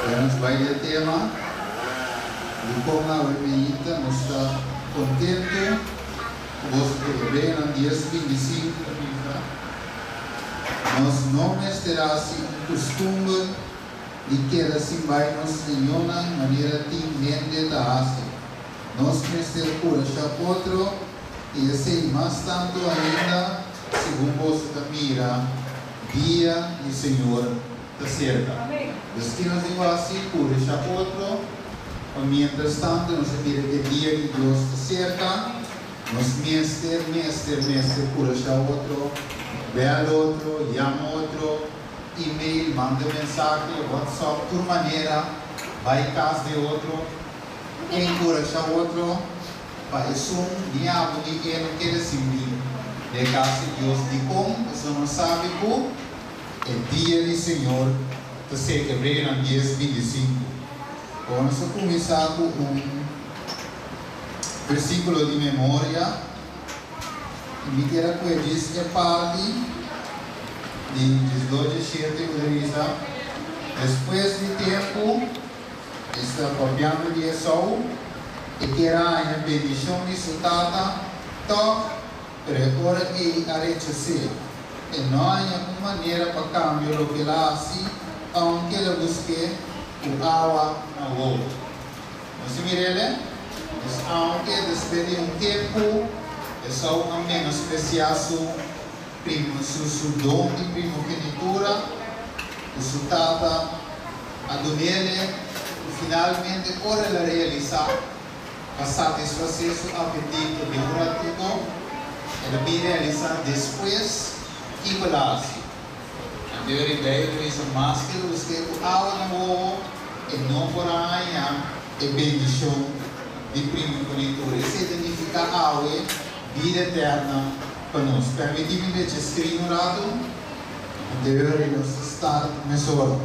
Vamos vai o tema. E como a Vermelhita nos está contente, vos bem no dia 25, nós não terá assim costume e que assim vai nos nenhuma maneira timende da Ásia. Nós mestre pura chapotro e assim mais tanto ainda, segundo você mira, dia do Senhor da cerca. Destinos igual assim, pura chapotro, mientras tanto, nós mira que dia que Deus da cerca, nós mestre pura chapotro, belo outro, llama outro, e-mail, manda mensagem, WhatsApp, por maneira, vai casa de outro, encoraja outro, para isso, diabo, ninguém não quer se vir. De casa de Deus, de como, você não sabe como, é dia do Senhor, que se quebra no dia 25. Vamos começar com versículo de memória, e me quero que diz que parte de 17 utiliza depois de tempo está copiando de Esaú e que era a bendição de sua tata to agora que a rechacer e não há nenhuma maneira para cambiar o que ela assim aunque ela busque o água na boca não se mire aunque depois de tempo Esaú também especial su dom de primogenitura, o su tata, a donele, finalmente ora la realizar, para satisfazer su apetito democrático, ela vai realizar depois que balasse. A teoria ideia é mais que você água na boca e não por aí é bendição de primogenitura. Isso significa água, vida eterna. Para nós, permitir-me de escrever no lado, deve estar melhor.